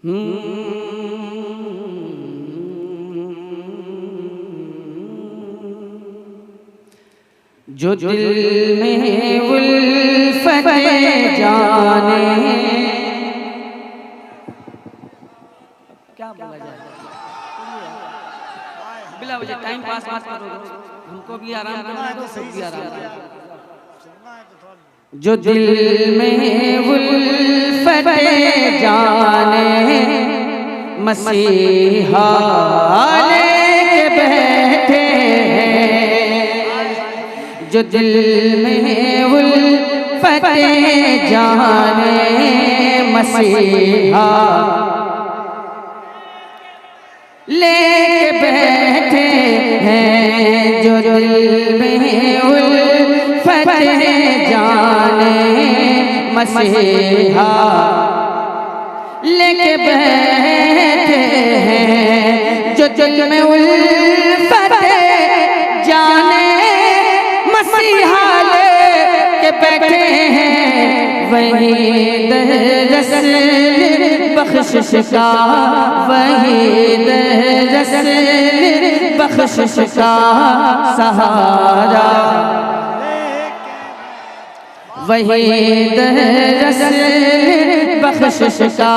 जो दिल में उल्फत जाने, क्या बोला जाए, बिला वजह टाइम पास मत करो, हमको भी आराम करना दो, सब भी आराम करो। जो दिल में उल्फत जाने मसीहा लेके बैठे हैं, जो दिल में उल्फत जाने मसीहा लेके बैठे हैं, जो दिल में उल्फत जाने मसीहा लेके बैठे हैं, जो दिल में उल्फत जाने मसीहा लेके बैठे हैं, वही दरअसल बख्शिश का, वही दरअसल बख्शिश का सहारा, वही दरअसल बख्शिश का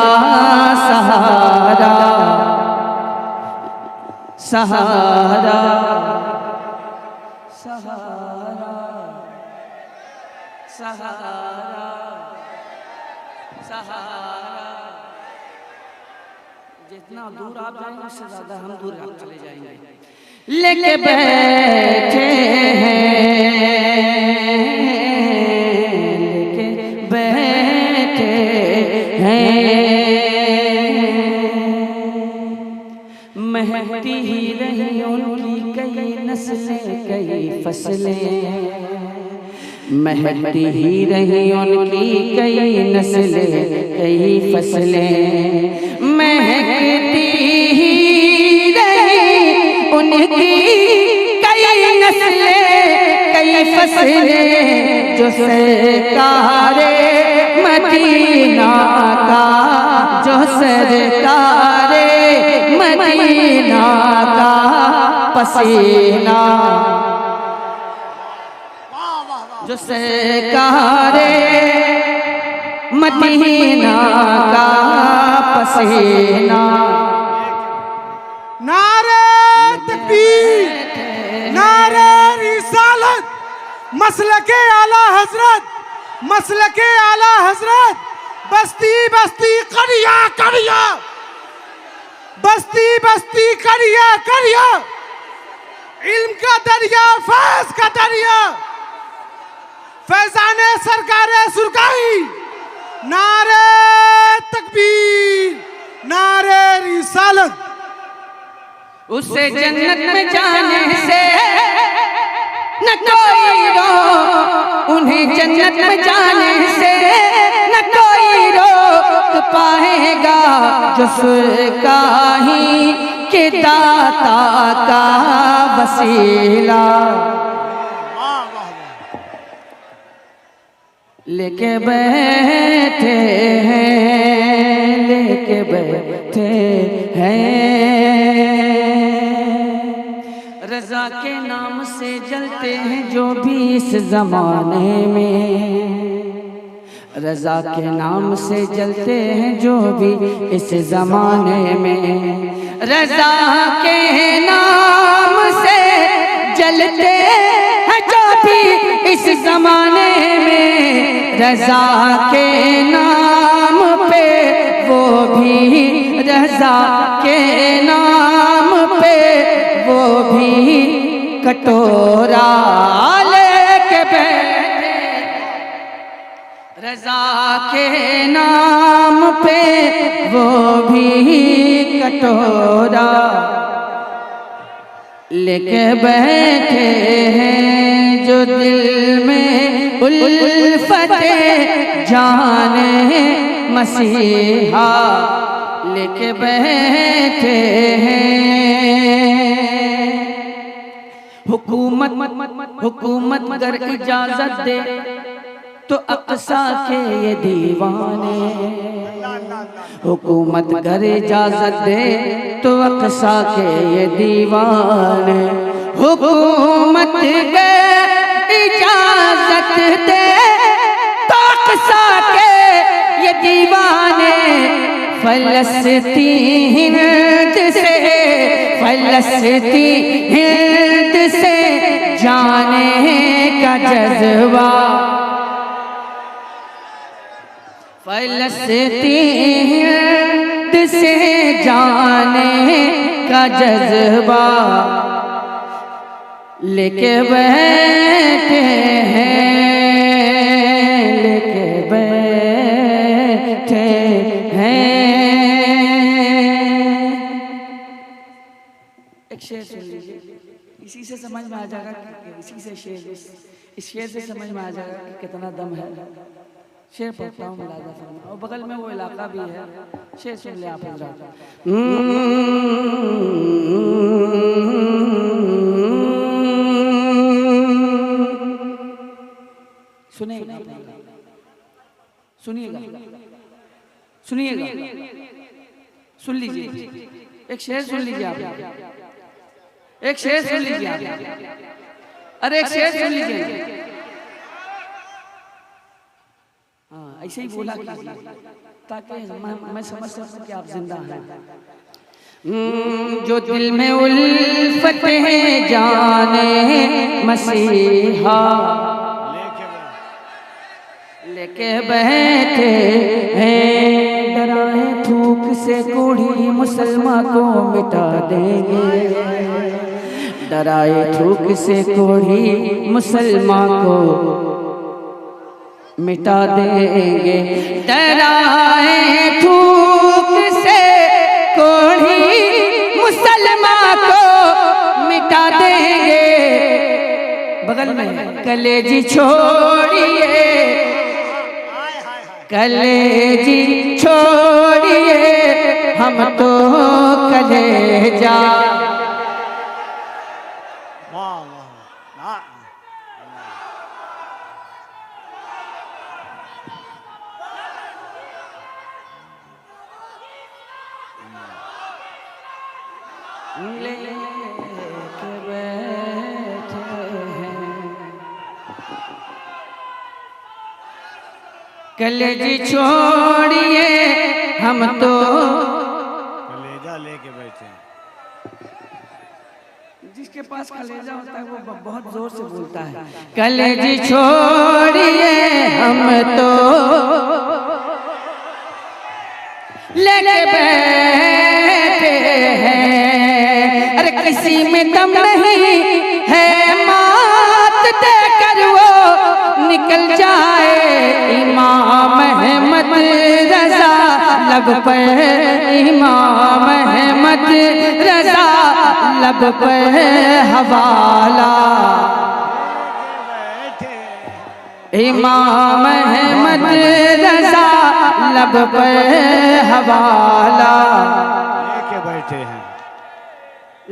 सहारा, सहारा, सहारा, सहारा, सहारा। जितना दूर आप जाएंगे उससे ज्यादा हम दूर चले जाएंगे। लेके बैठे हैं, लेके बैठे हैं, महकती ही रही उनकी कई नस्लें कई फसलें, महकती ही रही उनकी कई नस्लें कई फसलें, महकती ही रही उनकी कई नस्लें कई फसलें, जो सरकारे मदीना का, जो सरकारे मदीना का पसीना, जो सरकारे मदीना का पसीना। नारे तकबीर, नारे रिसालत, मसलके आला हजरत, मसलके आला हजरत, बस्ती बस्ती करिया करिया, बस्ती बस्ती करिया करिया, इल्म का दरिया फैज का दरिया, फैजाने सरकारे सुरकाई, नारे तकबीर, नारे रिसालत। उसे जन्नत में जाने से न कोई रोक, उन्हें जन्नत में जाने से न कोई रोक पाएगा, जिसका ही के दाता का वसीला। लेके बैठे हैं, लेके बैठे हैं, रज़ा के नाम से जलते हैं जो भी इस ज़माने में, रज़ा के नाम से जलते हैं जो भी इस ज़माने में, रज़ा के नाम से जलते हैं जो भी इस ज़माने में, रज़ा के नाम पे वो भी, रज़ा के नाम पे वो भी कटोरा लेके बैठे, रज़ा के नाम पे वो भी कटोरा लेके बैठे हैं, जो दिल में उल्फत जाने मसीहा लेके बैठे हैं। हुकूमत अगर इजाजत दे तो अक्सा के ये दीवाने, हुकूमत घर इजाजत दे तो अक्सा के ये दीवाने, हुकूमत घर इजाजत दे तो अक्सा के ये दीवाने, फलस्तीन से हिंद से जाने का जज्बा, फलस्तीन से जाने का जज्बा लेके बैठे हैं, लेके बैठे हैं। एक शेर सुन लीजिए, इसी से समझ में आ जाएगा कि इसी से शेर, इस शेर से समझ में आ जाएगा कि कितना दम है। शेर पढ़ता हूँ मुलाजा फरमा, और बगल में वो इलाका भी है, शेर सुन ले आप हज़रात। सुनिएगा, सुनिएगा, सुनिएगा, सुन लीजिए, एक शेर सुन लीजिए आप, एक शेर सुन लीजिए आप, अरे एक शेर सुन लीजिए। हाँ, ऐसे ही बोला कीजिए ताकि मैं समझ सकूं कि आप जिंदा हैं। जो दिल में उल्फत है जाने मसीहा लेके बैठे हैं, डराए थूक से कोढ़ी मुसलमान को मिटा देंगे, डराए थूक से कोढ़ी मुसलमान को मिटा देंगे, डराए थूक से कोढ़ी मुसलमान को मिटा देंगे। बगल में कलेजी छोड़िए, कलेजी छोड़िए, हम तो कलेजा। लेके बैठे हैं, कलेजी छोड़िए, हम तो कलेजा लेके बैठे हैं। जिसके पास कलेजा होता है वो बहुत जोर से बोलता है, कलेजी छोड़िए, हम तो लेके बैठे हैं। अरे किसी में दम नहीं है, मात देकर वो निकल जाए, इमाम अहमद रजा लब पे, इमाम अहमद रजा लब पे हवाला, इमाम अहमद रजा लब पे हवाला, लेके बैठे हैं,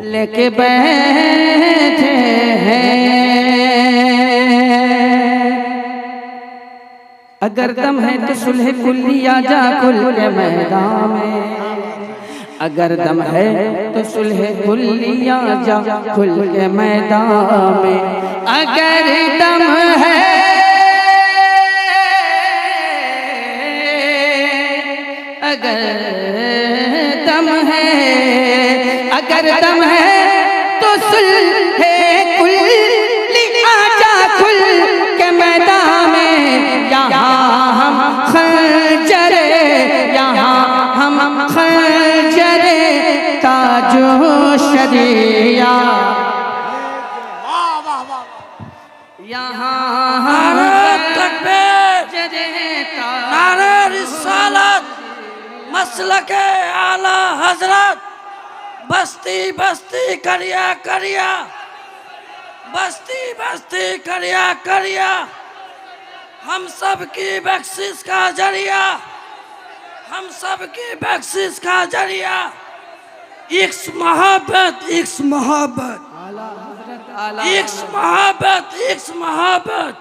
लेके बैठे हैं। अगर दम है तो सुलह कुल्ली आजा खुल के मैदान में, अगर दम है तो सुलह कुल्ली आजा खुल के मैदान में, अगर दम है, अगर दम है, अगर दम है तो सुलह कुल्ली आजा खुल के मैदान में, यहाँ हम खंजरे, यहाँ हम खंजरे ताजो शरिया, यहाँ हम खंजरे नारे रिसालत, मसलके आला हजरत, बस्ती बस्ती करिया करिया, बस्ती बस्ती करिया करिया, हम सब की बख्शिश का जरिया, हम सब की बख्शिश का जरिया, इक्स मोहब्बत, इक्स मोहब्बत, इक्स मोहब्बत, इक्स मोहब्बत,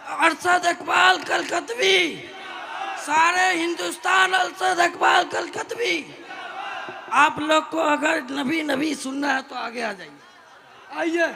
अरशद इकबाल कलकतवी, सारे हिंदुस्तान अरशद इकबाल कलकतवी। आप लोग को अगर नबी नबी सुनना है तो आगे आ जाइए। आइए।